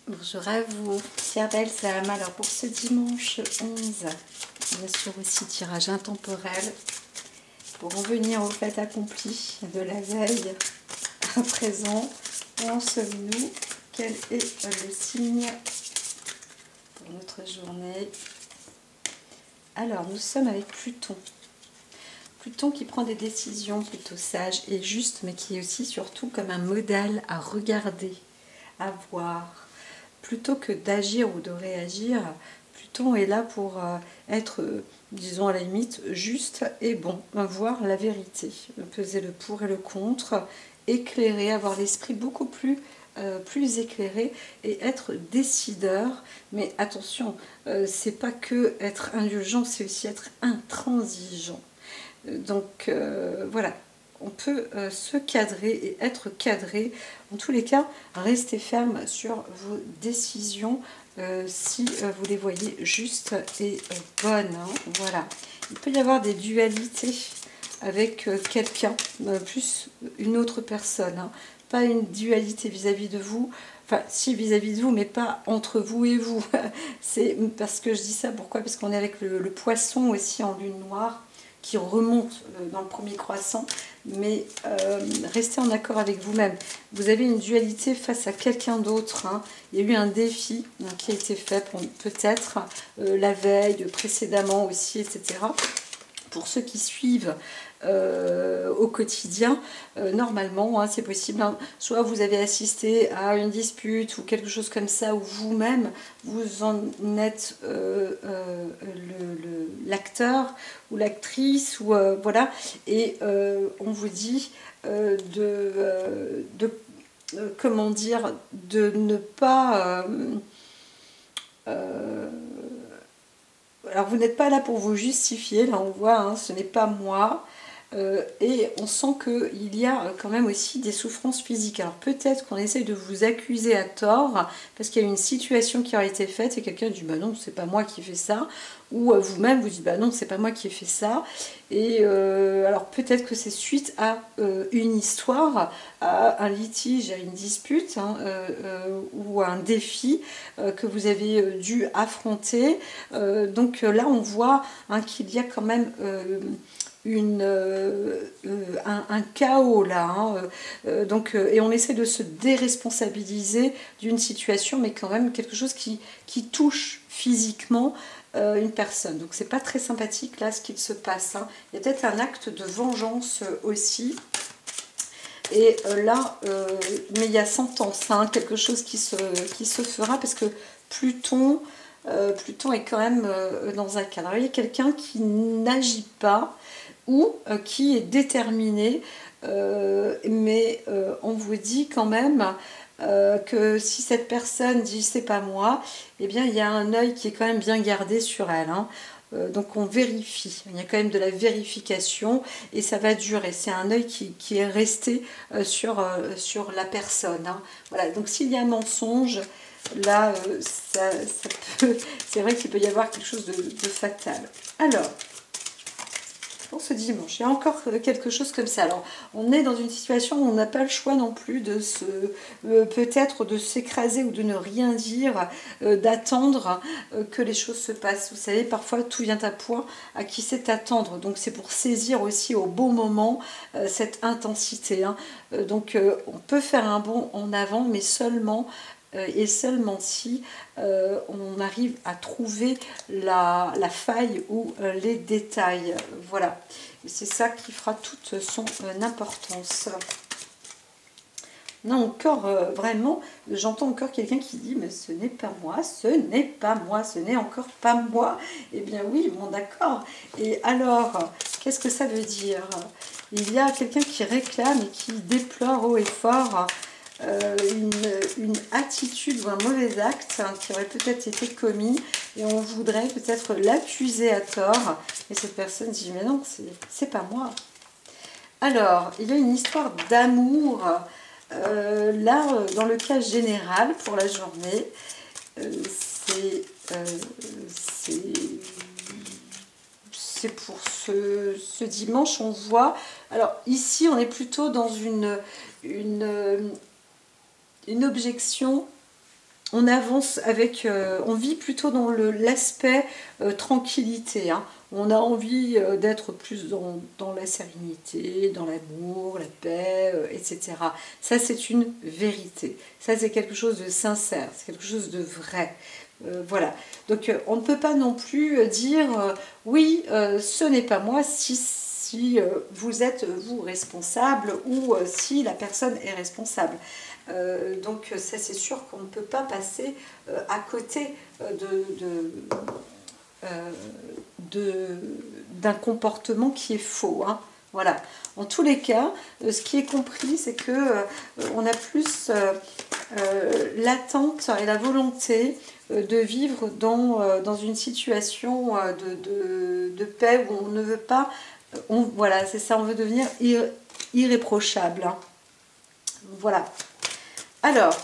Bonjour à vous, chère Belsam. Alors pour ce dimanche 11, bien sûr aussi tirage intemporel pour en venir au fait accompli de la veille à présent. Où en sommes-nous? Quel est le signe pour notre journée? Alors nous sommes avec Pluton. Pluton qui prend des décisions plutôt sages et justes, mais qui est aussi surtout comme un modèle à regarder, à voir. Plutôt que d'agir ou de réagir, Pluton est là pour être, disons à la limite, juste et bon, voir la vérité, peser le pour et le contre, éclairer, avoir l'esprit beaucoup plus éclairé et être décideur. Mais attention, c'est pas que être indulgent, c'est aussi être intransigeant. Donc voilà, on peut se cadrer et être cadré. En tous les cas, restez ferme sur vos décisions si vous les voyez justes et bonnes. Hein. Voilà. Il peut y avoir des dualités avec quelqu'un, plus une autre personne. Hein. Pas une dualité vis-à-vis de vous. Enfin, si vis-à-vis de vous, mais pas entre vous et vous. C'est parce que je dis ça, pourquoi? Parce qu'on est avec le poisson aussi en lune noire, qui remonte dans le premier croissant, mais restez en accord avec vous-même. Vous avez une dualité face à quelqu'un d'autre. Hein. Il y a eu un défi qui a été fait peut-être la veille, précédemment aussi, etc. Pour ceux qui suivent au quotidien, normalement, hein, c'est possible. Hein, soit vous avez assisté à une dispute ou quelque chose comme ça, ou vous-même, vous en êtes l'acteur ou l'actrice, ou voilà, et on vous dit comment dire, de ne pas... alors vous n'êtes pas là pour vous justifier, là on voit, hein, ce n'est pas moi. Et on sent qu'il y a quand même aussi des souffrances physiques. Alors peut-être qu'on essaye de vous accuser à tort parce qu'il y a une situation qui aurait été faite et quelqu'un dit bah non, c'est pas moi qui ai fait ça, ou vous-même vous dites bah non, c'est pas moi qui ai fait ça. Et alors peut-être que c'est suite à une histoire, à un litige, à une dispute, hein, ou à un défi que vous avez dû affronter. Donc là on voit hein, qu'il y a quand même un chaos là, hein, donc, et on essaie de se déresponsabiliser d'une situation, mais quand même quelque chose qui touche physiquement une personne. Donc c'est pas très sympathique là ce qu'il se passe. Hein. Il y a peut-être un acte de vengeance aussi. Et là, mais il y a sentence, hein, quelque chose qui se fera parce que Pluton, Pluton est quand même dans un cadre. Il y a quelqu'un qui n'agit pas ou qui est déterminé, mais on vous dit quand même que si cette personne dit c'est pas moi, eh bien il y a un œil qui est quand même bien gardé sur elle. Hein. Donc on vérifie, il y a quand même de la vérification et ça va durer. C'est un œil qui est resté sur la personne. Hein. Voilà, donc s'il y a un mensonge, là, c'est vrai qu'il peut y avoir quelque chose de fatal. Alors, pour ce dimanche, il y a encore quelque chose comme ça. Alors, on est dans une situation où on n'a pas le choix non plus de peut-être de s'écraser ou de ne rien dire, d'attendre que les choses se passent. Vous savez, parfois tout vient à point à qui sait attendre. Donc c'est pour saisir aussi au bon moment cette intensité. Hein. Donc on peut faire un bond en avant, mais seulement et seulement si on arrive à trouver la faille ou les détails. Voilà, c'est ça qui fera toute son importance. Non, encore vraiment, j'entends encore quelqu'un qui dit mais ce n'est pas moi, ce n'est pas moi, ce n'est encore pas moi. Eh bien oui, bon d'accord. Et alors, qu'est-ce que ça veut dire? Il y a quelqu'un qui réclame et qui déplore haut et fort une attitude ou un mauvais acte hein, qui aurait peut-être été commis et on voudrait peut-être l'accuser à tort. Et cette personne dit mais non, c'est pas moi. Alors, il y a une histoire d'amour. Là, dans le cas général pour la journée, c'est pour ce dimanche, on voit. Alors ici, on est plutôt dans une objection on avance avec, on vit plutôt dans l'aspect tranquillité, hein. On a envie d'être plus dans la sérénité, dans l'amour, la paix, etc. Ça, c'est une vérité. Ça, c'est quelque chose de sincère, c'est quelque chose de vrai. Voilà. Donc, on ne peut pas non plus dire oui, ce n'est pas moi si vous êtes, vous, responsable ou si la personne est responsable. Donc, ça, c'est sûr qu'on ne peut pas passer à côté d'un comportement qui est faux, hein. Voilà. En tous les cas, ce qui est compris, c'est que on a plus l'attente et la volonté de vivre dans une situation de paix où on ne veut pas, voilà, c'est ça, on veut devenir irréprochable, hein. Voilà. Alors,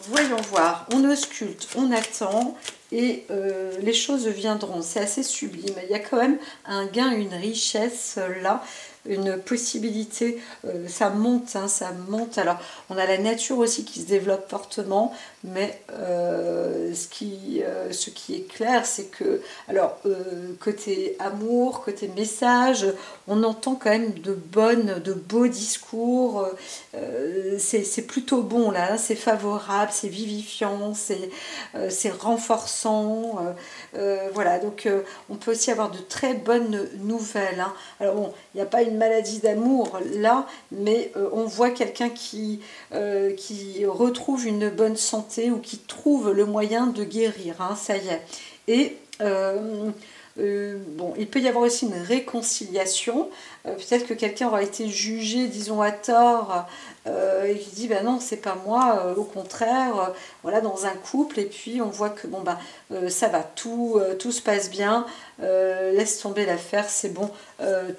voyons voir, on ausculte, on attend et les choses viendront. C'est assez sublime. Il y a quand même un gain, une richesse là, une possibilité, ça monte, hein, ça monte. Alors, on a la nature aussi qui se développe fortement, mais ce qui est clair, c'est que, alors, côté amour, côté message, on entend quand même de beaux discours, c'est plutôt bon là, hein, c'est favorable, c'est vivifiant, c'est renforçant, voilà, donc on peut aussi avoir de très bonnes nouvelles, hein. Alors bon, il n'y a pas une maladie d'amour là, mais on voit quelqu'un qui retrouve une bonne santé ou qui trouve le moyen de guérir, hein, ça y est. Et bon, il peut y avoir aussi une réconciliation. Peut-être que quelqu'un aura été jugé, disons, à tort, et qui dit ben non, c'est pas moi, au contraire, voilà, dans un couple, et puis on voit que bon, ça va, tout se passe bien, laisse tomber l'affaire, c'est bon,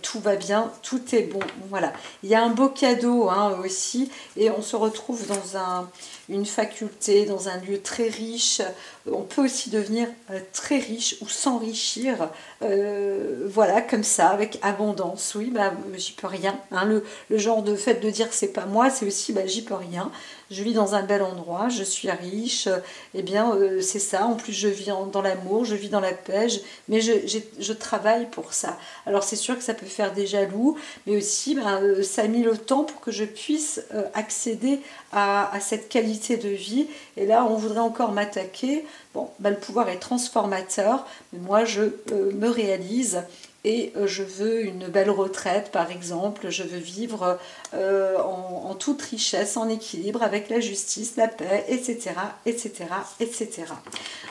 tout va bien, tout est bon. Voilà, il y a un beau cadeau, hein, aussi, et on se retrouve dans une faculté, dans un lieu très riche. On peut aussi devenir très riche ou s'enrichir, voilà, comme ça, avec abondance. Oui, j'y peux rien, hein. Le genre de fait de dire que c'est pas moi, c'est aussi j'y peux rien. Je vis dans un bel endroit, je suis riche, eh bien c'est ça. En plus, je vis dans l'amour, je vis dans la paix, mais je travaille pour ça. Alors c'est sûr que ça peut faire des jaloux, mais aussi ça a mis le temps pour que je puisse accéder à cette qualité de vie. Et là, on voudrait encore m'attaquer. Bon, le pouvoir est transformateur, mais moi je me réalise. Et je veux une belle retraite, par exemple. Je veux vivre en toute richesse, en équilibre, avec la justice, la paix, etc., etc., etc.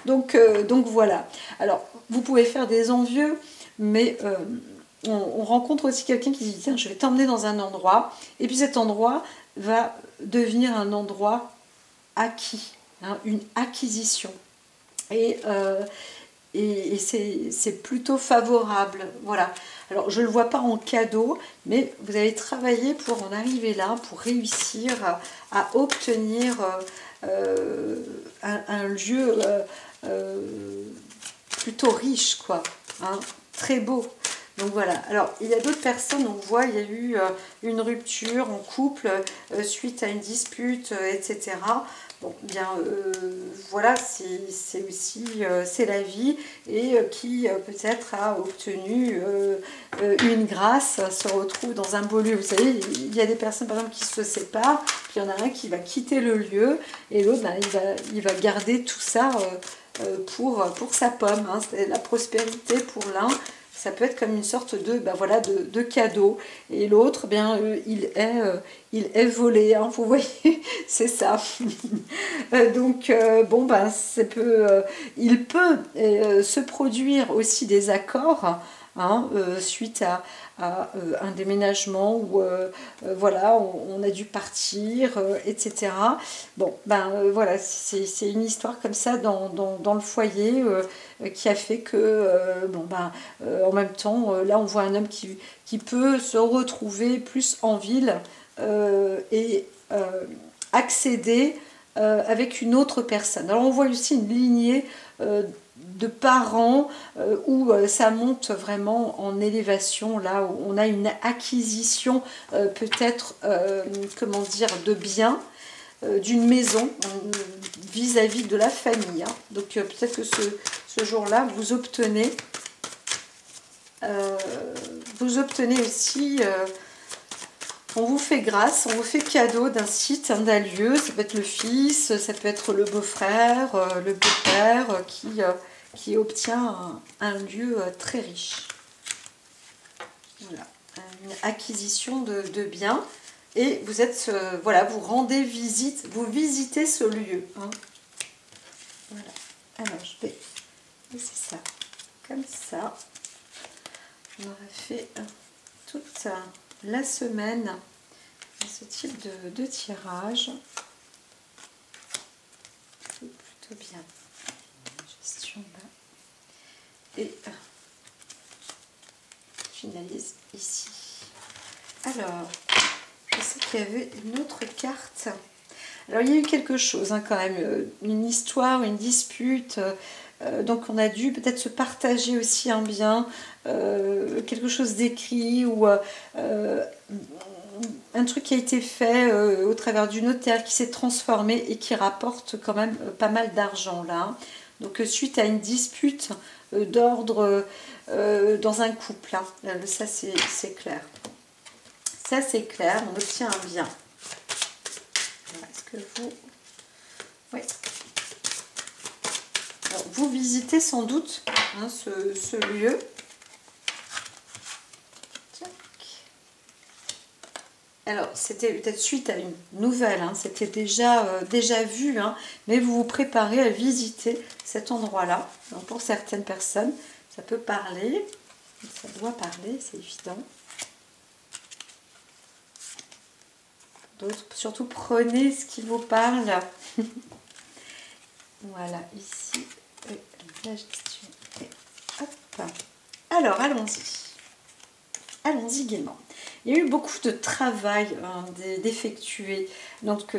Donc voilà. Alors, vous pouvez faire des envieux, mais on rencontre aussi quelqu'un qui dit « Tiens, je vais t'emmener dans un endroit. » Et puis cet endroit va devenir un endroit acquis, hein, une acquisition. Et c'est plutôt favorable, voilà. Alors je ne le vois pas en cadeau, mais vous avez travaillé pour en arriver là, pour réussir à obtenir un lieu plutôt riche, quoi, hein, très beau. Donc voilà, alors il y a d'autres personnes, on voit, il y a eu une rupture en couple suite à une dispute, etc. Bon, bien voilà, c'est aussi, c'est la vie, et qui peut-être a obtenu une grâce, se retrouve dans un beau lieu. Vous savez, il y a des personnes par exemple qui se séparent, puis il y en a un qui va quitter le lieu, et l'autre, il va garder tout ça pour sa pomme, hein. C'est la prospérité pour l'un. Ça peut être comme une sorte voilà, de cadeau. Et l'autre, il est volé, hein, vous voyez, c'est ça. Donc, bon, il peut se produire aussi des accords, hein, suite à un déménagement où voilà, on a dû partir, etc. Bon, voilà, c'est une histoire comme ça dans le foyer qui a fait que, en même temps, là on voit un homme qui peut se retrouver plus en ville et accéder avec une autre personne. Alors on voit aussi une lignée de parents où ça monte vraiment en élévation, là où on a une acquisition peut-être, comment dire, de biens. d'une maison vis-à-vis de la famille. Hein. Donc peut-être que ce jour-là, vous obtenez aussi, on vous fait grâce, on vous fait cadeau d'un site, d'un lieu. Ça peut être le fils, ça peut être le beau-frère, le beau-père qui obtient un lieu très riche. Voilà, une acquisition de biens. Et vous êtes, voilà, vous rendez visite, vous visitez ce lieu. Hein. Voilà. Alors, je vais laisser ça comme ça. On aurait fait toute la semaine ce type de tirage. C'est plutôt bien. Gestion là. Et finalise ici. Alors, je sais qu'il y avait une autre carte. Alors, il y a eu quelque chose hein, quand même, une histoire, une dispute. Donc, on a dû peut-être se partager aussi un bien, quelque chose d'écrit ou un truc qui a été fait au travers du notaire qui s'est transformé et qui rapporte quand même pas mal d'argent là. Donc, suite à une dispute d'ordre dans un couple. Hein. Ça, c'est clair. Ça, c'est clair, on obtient un bien. Est-ce que vous... Oui. Alors, vous visitez sans doute hein, ce lieu. Alors, c'était peut-être suite à une nouvelle, hein, c'était déjà vu, hein, mais vous vous préparez à visiter cet endroit-là. Donc, pour certaines personnes, ça peut parler, ça doit parler, c'est évident. D'autres, surtout prenez ce qui vous parle. Voilà, ici, la gestion. Et hop. Alors, allons-y. Allons-y gaiement. Il y a eu beaucoup de travail hein, d'effectuer. Donc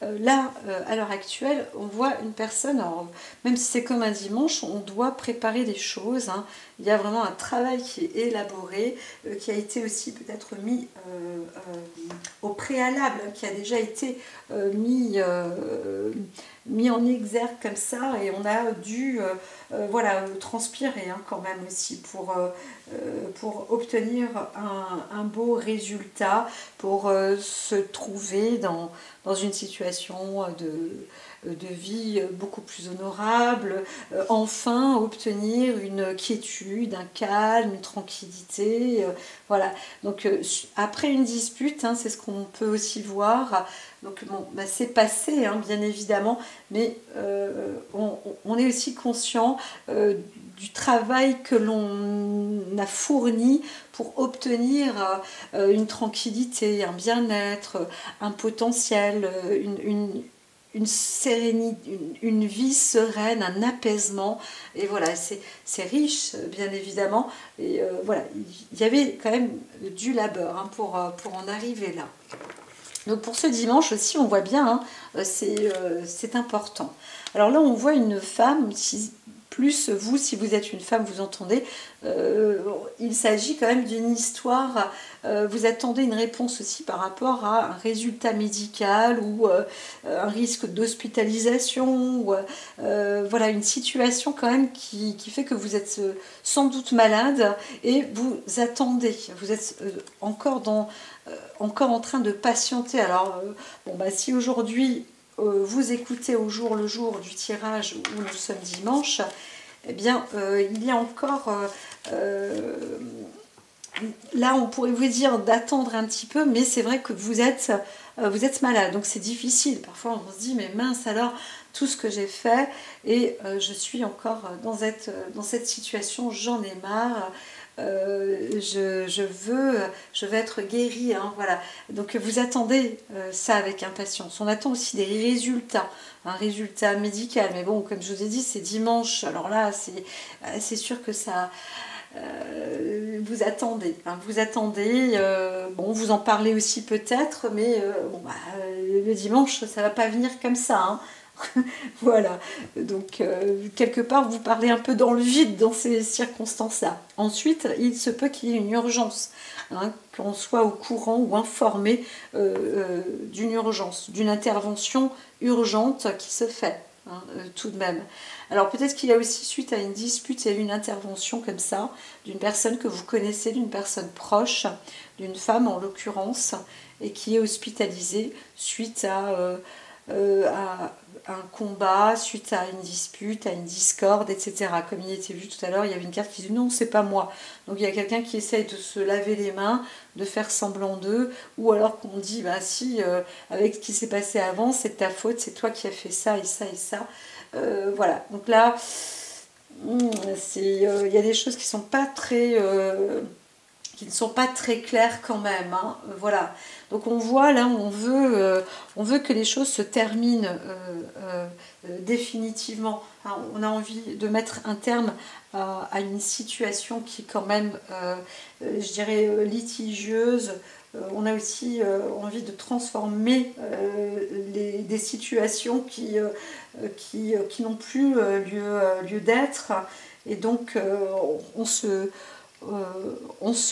là, à l'heure actuelle, on voit une personne, alors, même si c'est comme un dimanche, on doit préparer des choses. Hein. Il y a vraiment un travail qui est élaboré, qui a été aussi peut-être mis au préalable, qui a déjà été mis en exergue comme ça, et on a dû voilà, transpirer hein, quand même aussi pour obtenir un beau résultat, pour se trouver dans une situation de vie beaucoup plus honorable, enfin obtenir une quiétude, un calme, une tranquillité, voilà. Donc après une dispute, hein, c'est ce qu'on peut aussi voir. Donc bon, bah, c'est passé, hein, bien évidemment, mais on est aussi conscient du travail que l'on a fourni pour obtenir une tranquillité, un bien-être, un potentiel, une sérénité, une vie sereine, un apaisement. Et voilà, c'est riche, bien évidemment. Et voilà, il y avait quand même du labeur hein, pour en arriver là. Donc pour ce dimanche aussi, on voit bien, hein, c'est important. Alors là, on voit une femme, plus vous, si vous êtes une femme, vous entendez, il s'agit quand même d'une histoire, vous attendez une réponse aussi par rapport à un résultat médical ou un risque d'hospitalisation, ou voilà, une situation quand même qui fait que vous êtes sans doute malade et vous attendez, vous êtes encore en train de patienter. Alors, bon, bah, si aujourd'hui vous écoutez au jour le jour du tirage où nous sommes dimanche, eh bien, il y a encore... là, on pourrait vous dire d'attendre un petit peu, mais c'est vrai que vous êtes malade, donc c'est difficile. Parfois, on se dit, mais mince alors, tout ce que j'ai fait, et je suis encore dans cette situation, j'en ai marre. Je veux être guérie, hein, voilà. Donc vous attendez ça avec impatience. On attend aussi des résultats, un résultat médical, mais bon, comme je vous ai dit, c'est dimanche, alors là c'est sûr que ça vous attendez, hein, bon, vous en parlez aussi peut-être, mais bon, bah, le dimanche ça va pas venir comme ça, hein. Voilà, donc quelque part vous parlez un peu dans le vide dans ces circonstances-là. Ensuite, il se peut qu'il y ait une urgence, hein, qu'on soit au courant ou informé d'une urgence, d'une intervention urgente qui se fait, hein, tout de même. Alors peut-être qu'il y a aussi, suite à une dispute, il y a eu une intervention comme ça, d'une personne que vous connaissez, d'une personne proche, d'une femme en l'occurrence, et qui est hospitalisée suite à un combat, suite à une dispute, à une discorde, etc. Comme il était vu tout à l'heure, il y avait une carte qui dit non, c'est pas moi. Donc il y a quelqu'un qui essaye de se laver les mains, de faire semblant d'eux, ou alors qu'on dit, bah si, avec ce qui s'est passé avant, c'est de ta faute, c'est toi qui as fait ça et ça et ça. Voilà, donc là, il y a des choses qui sont pas très... qui ne sont pas très claires quand même, hein. Voilà, donc on voit là, on veut que les choses se terminent définitivement, hein. On a envie de mettre un terme à une situation qui est quand même, je dirais, litigieuse. On a aussi envie de transformer des situations qui n'ont plus lieu d'être, et donc on se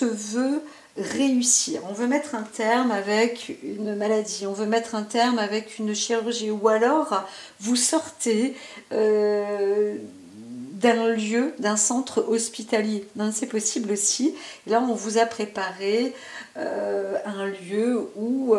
veut réussir, on veut mettre un terme avec une maladie, on veut mettre un terme avec une chirurgie, ou alors vous sortez d'un lieu, d'un centre hospitalier. C'est possible aussi. Et là, on vous a préparé un lieu où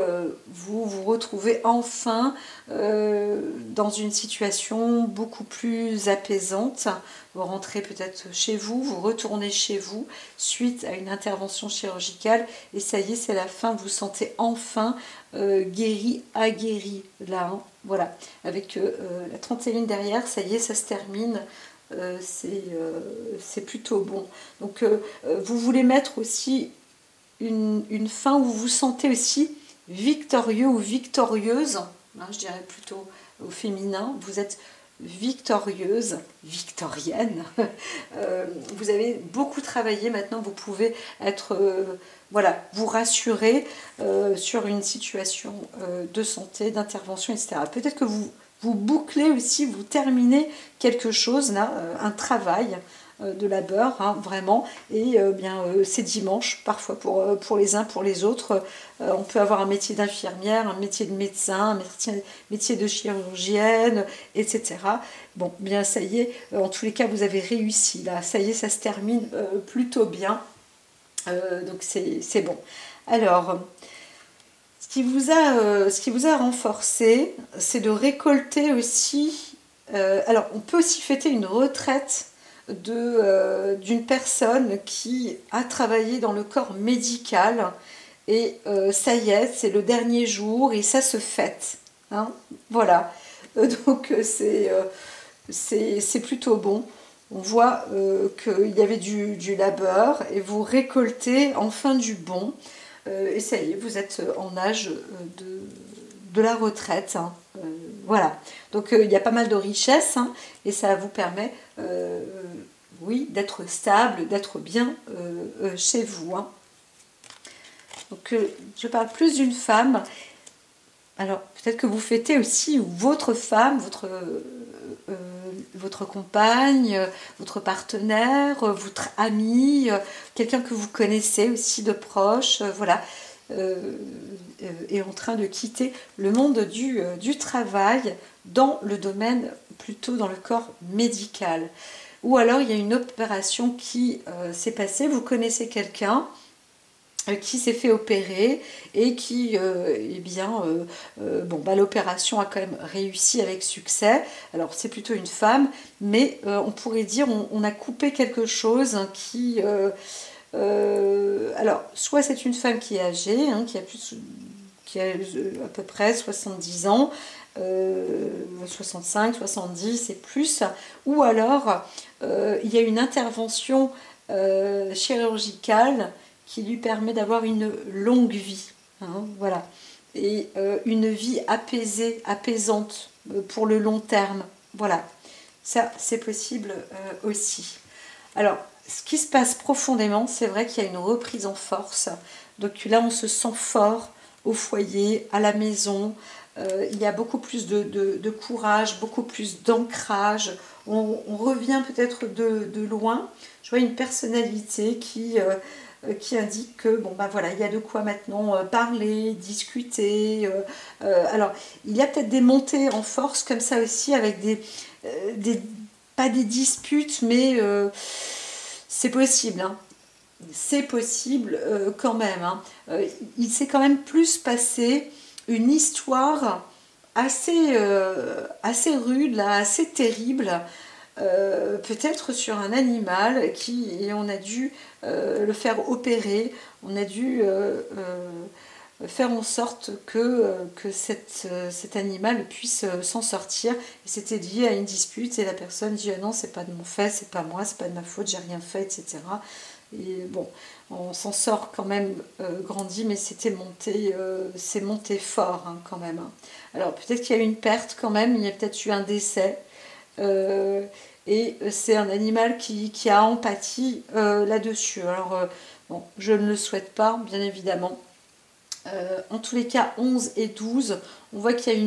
vous vous retrouvez enfin dans une situation beaucoup plus apaisante. Vous rentrez peut-être chez vous, vous retournez chez vous suite à une intervention chirurgicale, et ça y est, c'est la fin, vous sentez enfin guéri, aguerri, là, hein. Voilà, avec la 31 derrière, ça y est, ça se termine. C'est plutôt bon. Donc vous voulez mettre aussi une fin où vous vous sentez aussi victorieux ou victorieuse, hein, je dirais plutôt au féminin, vous êtes victorieuse, victorienne. Vous avez beaucoup travaillé, maintenant vous pouvez être, voilà, vous rassurer sur une situation de santé, d'intervention, etc. Peut-être que vous bouclez aussi, vous terminez quelque chose, là, un travail de labeur, hein, vraiment, et c'est dimanche, parfois pour les uns, pour les autres. On peut avoir un métier d'infirmière, un métier de médecin, un métier de chirurgienne, etc. Bon, bien ça y est, en tous les cas, vous avez réussi, là, ça y est, ça se termine plutôt bien, donc c'est bon. Alors, ce qui vous a renforcé, c'est de récolter aussi... alors, on peut aussi fêter une retraite d'une personne qui a travaillé dans le corps médical, et ça y est, c'est le dernier jour et ça se fête, hein, voilà. Donc c'est plutôt bon. On voit qu'il y avait du labeur et vous récoltez enfin du bon, et ça y est, vous êtes en âge de la retraite, hein. Voilà, donc il y a pas mal de richesses, hein, et ça vous permet oui, d'être stable, d'être bien chez vous, hein. Donc je parle plus d'une femme. Alors peut-être que vous fêtez aussi votre femme, votre compagne, votre partenaire, votre ami, quelqu'un que vous connaissez aussi de proche, voilà, est en train de quitter le monde du travail dans le domaine, plutôt dans le corps médical. Ou alors il y a une opération qui s'est passée, vous connaissez quelqu'un qui s'est fait opérer et qui, l'opération a quand même réussi avec succès. Alors c'est plutôt une femme, mais on pourrait dire on a coupé quelque chose, hein, qui... alors, soit c'est une femme qui est âgée, hein, qui a à peu près 70 ans, 65, 70 et plus, ou alors il y a une intervention chirurgicale qui lui permet d'avoir une longue vie, hein, voilà, et une vie apaisée, apaisante pour le long terme, voilà, ça c'est possible aussi. Alors, ce qui se passe profondément, c'est vrai qu'il y a une reprise en force, donc là on se sent fort au foyer, à la maison, il y a beaucoup plus de courage, beaucoup plus d'ancrage. On revient peut-être de loin. Je vois une personnalité qui indique que bon ben voilà, il y a de quoi maintenant parler, discuter. Alors il y a peut-être des montées en force comme ça aussi avec pas des disputes, mais c'est possible, hein. C'est possible quand même, hein. Il s'est quand même plus passé une histoire assez rude, là, assez terrible, peut-être sur un animal et on a dû le faire opérer, on a dû faire en sorte que cet animal puisse s'en sortir. Et c'était lié à une dispute et la personne dit ah non, c'est pas de mon fait, c'est pas moi, c'est pas de ma faute, j'ai rien fait, etc. Et bon, on s'en sort quand même grandi, mais c'est monté fort hein, quand même, hein. Alors peut-être qu'il y a eu une perte quand même, il y a peut-être eu un décès. Et c'est un animal qui a empathie là-dessus. Alors bon, je ne le souhaite pas, bien évidemment. En tous les cas, 11 et 12, on voit qu'il y a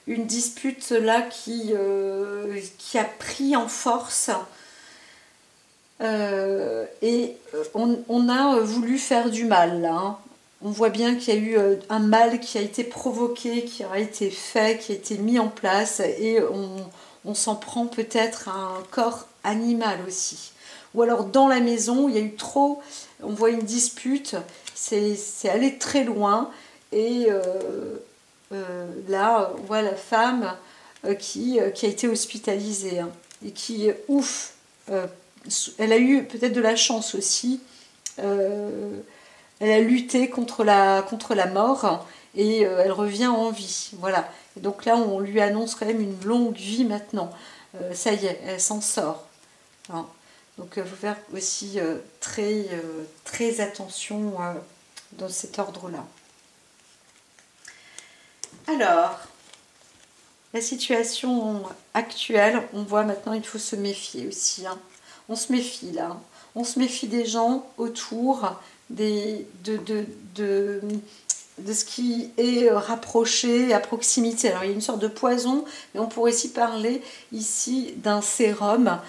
une dispute là qui a pris en force. On a voulu faire du mal là, hein. On voit bien qu'il y a eu un mal qui a été provoqué, qui a été fait, qui a été mis en place et on s'en prend peut-être à un corps animal aussi. Ou alors dans la maison, il y a eu trop, on voit une dispute, c'est allé très loin et là on voit la femme qui a été hospitalisée hein, et qui, ouf, elle a eu peut-être de la chance aussi. Elle a lutté contre la mort et elle revient en vie. Voilà. Et donc là, on lui annonce quand même une longue vie maintenant. Ça y est, elle s'en sort. Hein. Donc il faut faire aussi très attention dans cet ordre-là. Alors, la situation actuelle, on voit maintenant, il faut se méfier aussi. Hein. On se méfie là. On se méfie des gens autour, de ce qui est rapproché, à proximité. Alors il y a une sorte de poison, mais on pourrait aussi parler ici d'un sérum.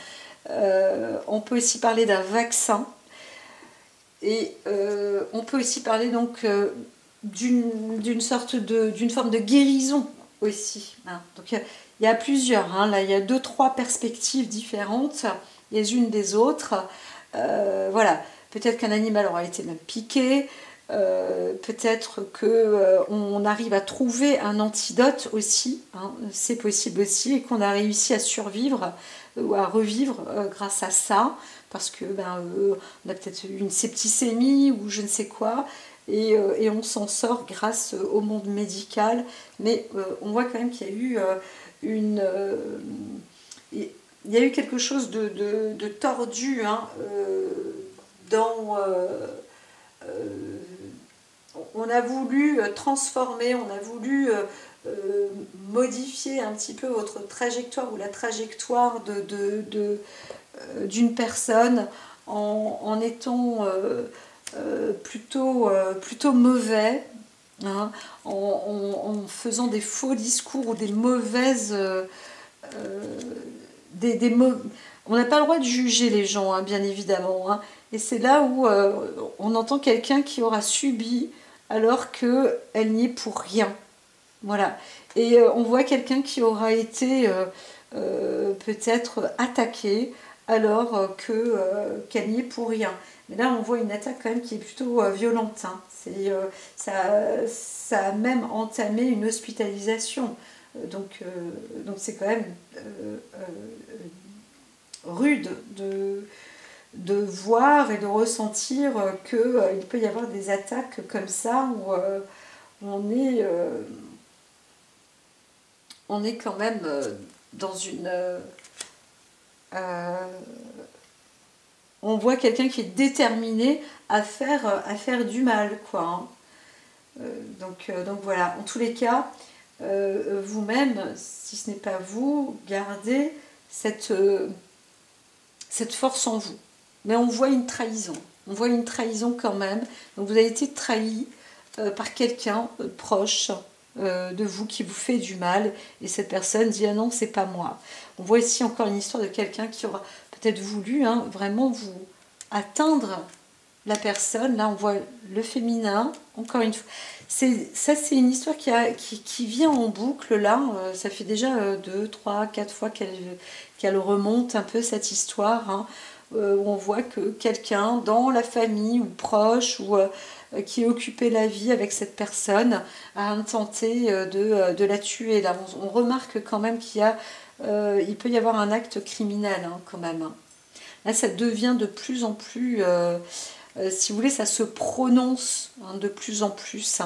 On peut aussi parler d'un vaccin. Et on peut aussi parler donc d'une forme de guérison aussi. Hein. Donc il y a plusieurs, hein. Là il y a 2-3 perspectives différentes les unes des autres. Voilà, peut-être qu'un animal aura été même piqué, peut-être qu'on arrive à trouver un antidote aussi, hein, c'est possible aussi, et qu'on a réussi à survivre ou à revivre grâce à ça, parce que on a peut-être eu une septicémie ou je ne sais quoi, et on s'en sort grâce au monde médical, mais on voit quand même qu'il y a eu il y a eu quelque chose de tordu hein, on a voulu transformer, on a voulu modifier un petit peu votre trajectoire ou la trajectoire d'une personne en étant plutôt mauvais, hein, en faisant des faux discours ou des mauvaises... on n'a pas le droit de juger les gens, hein, bien évidemment. Hein. Et c'est là où on entend quelqu'un qui aura subi alors qu'elle n'y est pour rien. Voilà. Et on voit quelqu'un qui aura été peut-être attaqué alors qu'elle n'y est pour rien. Mais là, on voit une attaque quand même qui est plutôt violente. Hein. Ça a même entamé une hospitalisation. Donc c'est quand même rude de voir et de ressentir qu'il peut y avoir des attaques comme ça où on est quand même dans une... on voit quelqu'un qui est déterminé à faire du mal, quoi. Hein. Donc voilà, en tous les cas, vous-même, si ce n'est pas vous, gardez cette force en vous. Mais on voit une trahison quand même. Donc vous avez été trahi par quelqu'un proche de vous qui vous fait du mal, et cette personne dit ah non, c'est pas moi. On voit ici encore une histoire de quelqu'un qui aura peut-être voulu vraiment vous atteindre la personne. Là on voit le féminin, encore une fois. C'est une histoire qui vient en boucle là, ça fait déjà 2, 3, 4 fois qu'elle remonte un peu cette histoire, où on voit que quelqu'un dans la famille ou proche ou qui occupait la vie avec cette personne a tenté de la tuer. Là on remarque quand même il peut y avoir un acte criminel quand même. Là ça devient de plus en plus... si vous voulez, ça se prononce de plus en plus.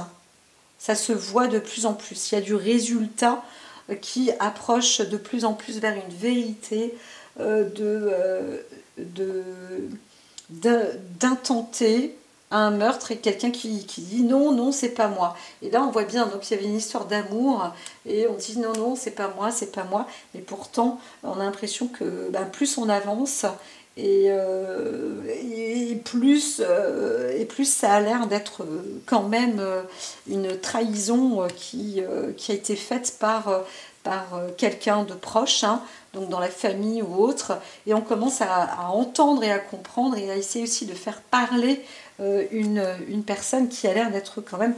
Ça se voit de plus en plus. Il y a du résultat qui approche de plus en plus vers une vérité d'intenter un meurtre, et quelqu'un qui dit non, non, c'est pas moi. Et là, on voit bien, donc il y avait une histoire d'amour, et on dit non, non, c'est pas moi, c'est pas moi. Mais pourtant, on a l'impression que plus on avance, et plus ça a l'air d'être quand même une trahison qui a été faite par quelqu'un de proche, donc dans la famille ou autre, et on commence à entendre et à comprendre et à essayer aussi de faire parler une personne qui a l'air d'être quand même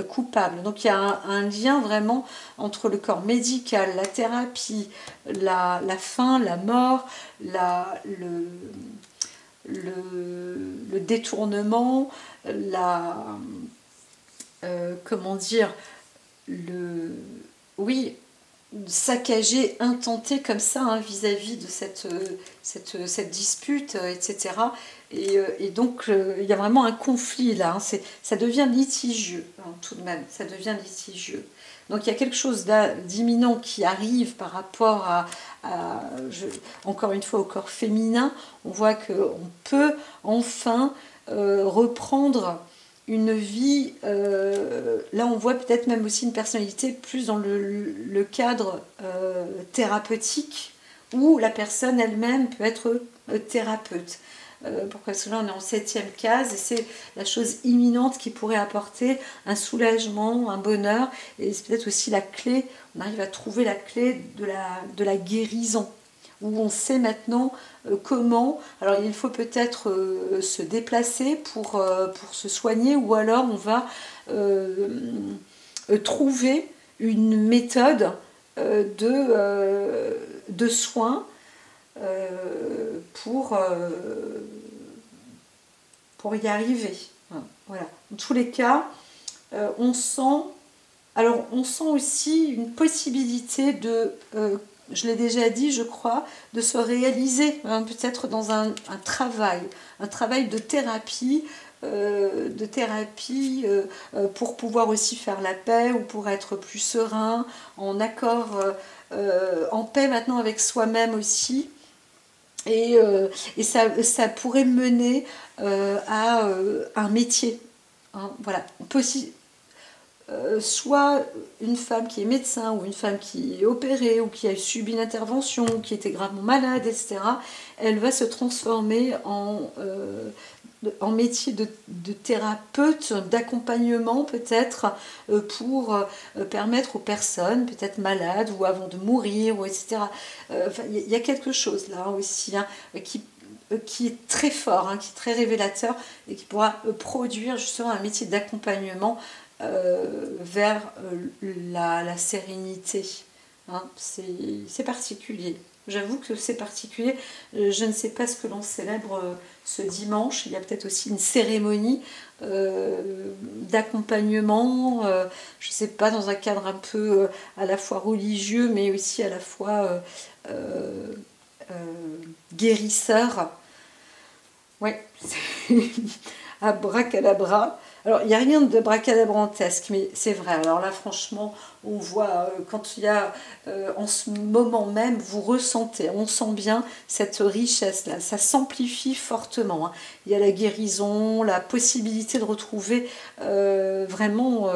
coupable. Donc il y a un lien vraiment entre le corps médical, la thérapie, la faim, la mort, le détournement, comment dire, oui, saccagé, intenté comme ça vis-à-vis de cette dispute, etc. Et donc il y a vraiment un conflit là, ça devient litigieux tout de même, ça devient litigieux. Donc il y a quelque chose d'imminent qui arrive par rapport encore une fois au corps féminin. On voit qu'on peut enfin reprendre une vie, là on voit peut-être même aussi une personnalité plus dans le cadre thérapeutique, où la personne elle-même peut être thérapeute. Pourquoi? Parce que là on est en 7e case, et c'est la chose imminente qui pourrait apporter un soulagement, un bonheur, et c'est peut-être aussi la clé, on arrive à trouver la clé de la guérison, où on sait maintenant comment. Alors il faut peut-être se déplacer pour se soigner, ou alors on va trouver une méthode de soins pour y arriver. Voilà. Dans tous les cas, on sent aussi une possibilité je l'ai déjà dit, je crois, de se réaliser peut-être dans un travail de thérapie, pour pouvoir aussi faire la paix, ou pour être plus serein, en accord, en paix maintenant avec soi-même aussi. Et ça pourrait mener à un métier. Voilà. On peut aussi... soit une femme qui est médecin, ou une femme qui est opérée, ou qui a subi une intervention, ou qui était gravement malade, etc., elle va se transformer en métier de thérapeute, d'accompagnement peut-être, pour permettre aux personnes, peut-être malades ou avant de mourir, ou etc. Il y a quelque chose là aussi qui est très fort, qui est très révélateur, et qui pourra produire justement un métier d'accompagnement vers la sérénité. C'est particulier. J'avoue que c'est particulier. Je ne sais pas ce que l'on célèbre ce dimanche. Il y a peut-être aussi une cérémonie d'accompagnement, je ne sais pas, dans un cadre un peu à la fois religieux, mais aussi à la fois guérisseur. Ouais, abracadabra. Alors, il n'y a rien de bracadabrantesque, mais c'est vrai. Alors là, franchement, on voit, quand il y a, en ce moment même, vous ressentez, on sent bien cette richesse-là. Ça s'amplifie fortement. Il y a la guérison, la possibilité de retrouver vraiment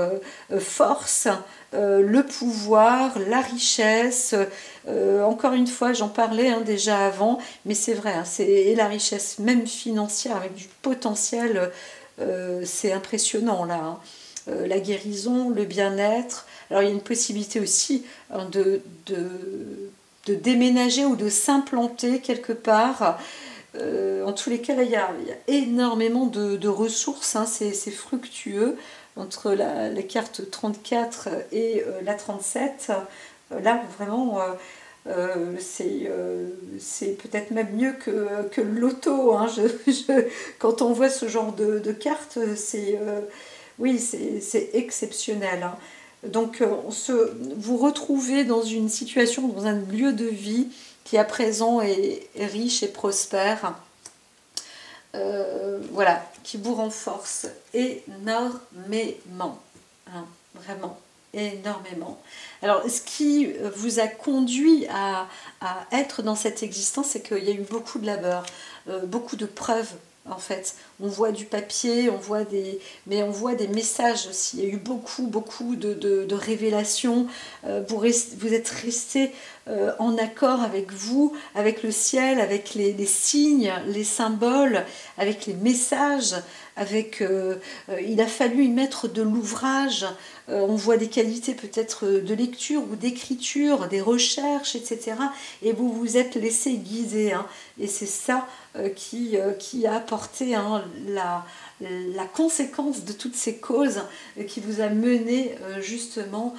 force, le pouvoir, la richesse. Encore une fois, j'en parlais déjà avant, mais c'est vrai, et la richesse même financière, avec du potentiel... c'est impressionnant là. la guérison, le bien-être. Alors il y a une possibilité aussi hein, de déménager ou de s'implanter quelque part. En tous les cas, là, il y a énormément de ressources, hein, c'est fructueux entre la carte 34 et la 37. Là, vraiment, c'est peut-être même mieux que le loto. Hein. Quand on voit ce genre de cartes, oui, c'est exceptionnel. Hein. Donc, vous retrouvez dans une situation, dans un lieu de vie qui à présent est riche et prospère. Voilà, qui vous renforce énormément. Hein, vraiment, énormément. Alors, ce qui vous a conduit à être dans cette existence, c'est qu'il y a eu beaucoup de labeur, beaucoup de preuves. En fait, on voit du papier, mais on voit des messages aussi. Il y a eu beaucoup de révélations. Vous êtes resté en accord avec vous, avec le ciel, avec les signes, les symboles, avec les messages. Il a fallu y mettre de l'ouvrage. On voit des qualités peut-être de lecture ou d'écriture, des recherches, etc. Et vous vous êtes laissé guider. Hein. Et c'est ça qui a apporté hein, la conséquence de toutes ces causes qui vous a mené justement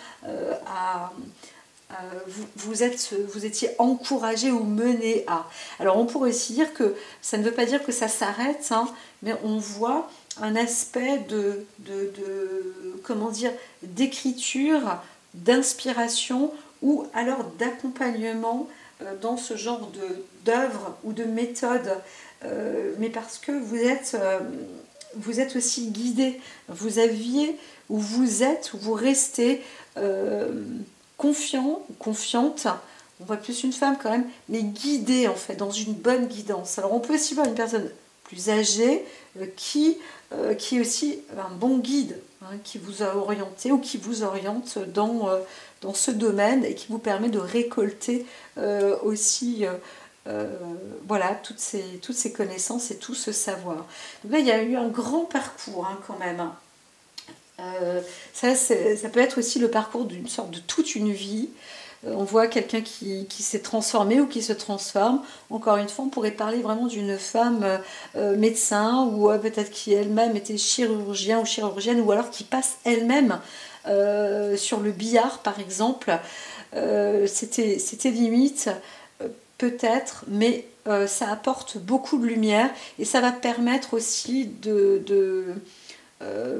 à... Vous étiez encouragé ou mené à. Alors on pourrait aussi dire que ça ne veut pas dire que ça s'arrête, hein, mais on voit un aspect comment dire, d'écriture, d'inspiration ou alors d'accompagnement dans ce genre d'œuvre ou de méthode, mais parce que vous êtes aussi guidé, vous aviez, ou vous êtes, ou vous restez confiant ou confiante, on voit plus une femme quand même, mais guidée en fait, dans une bonne guidance. Alors on peut aussi voir une personne plus âgée qui est aussi un bon guide, hein, qui vous a orienté ou qui vous oriente dans ce domaine et qui vous permet de récolter aussi voilà, toutes ces connaissances et tout ce savoir. Donc là, il y a eu un grand parcours hein, quand même. Ça peut être aussi le parcours d'une sorte de toute une vie. On voit quelqu'un qui s'est transformé ou qui se transforme. Encore une fois, on pourrait parler vraiment d'une femme médecin ou peut-être qui elle-même était chirurgien ou chirurgienne ou alors qui passe elle-même sur le billard par exemple. C'était limite, peut-être, mais ça apporte beaucoup de lumière et ça va permettre aussi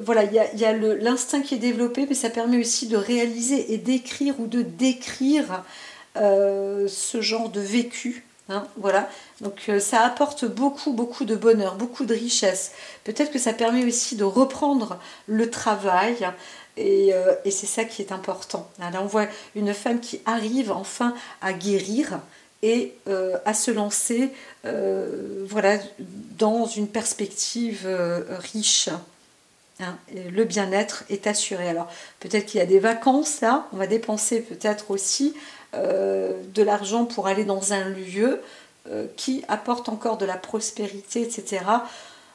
voilà, il y a l'instinct qui est développé, mais ça permet aussi de réaliser et d'écrire ou de décrire ce genre de vécu. Hein, voilà, donc ça apporte beaucoup de bonheur, beaucoup de richesse. Peut-être que ça permet aussi de reprendre le travail et c'est ça qui est important. Là, on voit une femme qui arrive enfin à guérir et à se lancer voilà, dans une perspective riche. Hein, le bien-être est assuré. Alors peut-être qu'il y a des vacances là, on va dépenser peut-être aussi de l'argent pour aller dans un lieu qui apporte encore de la prospérité, etc.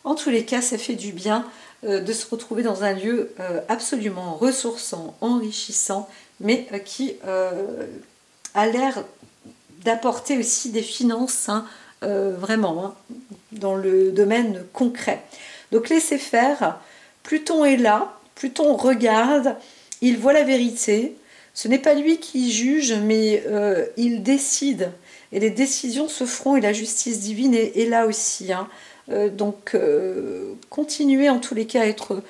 En tous les cas, ça fait du bien de se retrouver dans un lieu absolument ressourçant, enrichissant, mais qui a l'air d'apporter aussi des finances, hein, vraiment, hein, dans le domaine concret. Donc laissez faire. Pluton est là, Pluton regarde, il voit la vérité. Ce n'est pas lui qui juge, mais il décide. Et les décisions se feront et la justice divine est là aussi. Hein. Donc, continuez en tous les cas à être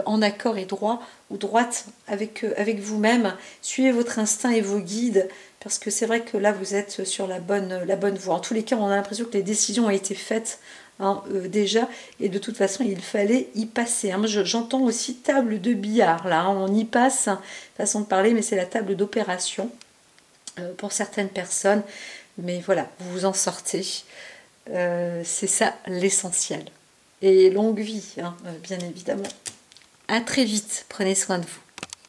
en accord et droit ou droite avec vous-même. Suivez votre instinct et vos guides, parce que c'est vrai que là, vous êtes sur la bonne voie. En tous les cas, on a l'impression que les décisions ont été faites. Hein, déjà, et de toute façon il fallait y passer. Hein. J'entends aussi table de billard là, hein, on y passe, façon de parler, mais c'est la table d'opération pour certaines personnes, mais voilà, vous vous en sortez, c'est ça l'essentiel. Et longue vie, hein, bien évidemment. À très vite, prenez soin de vous.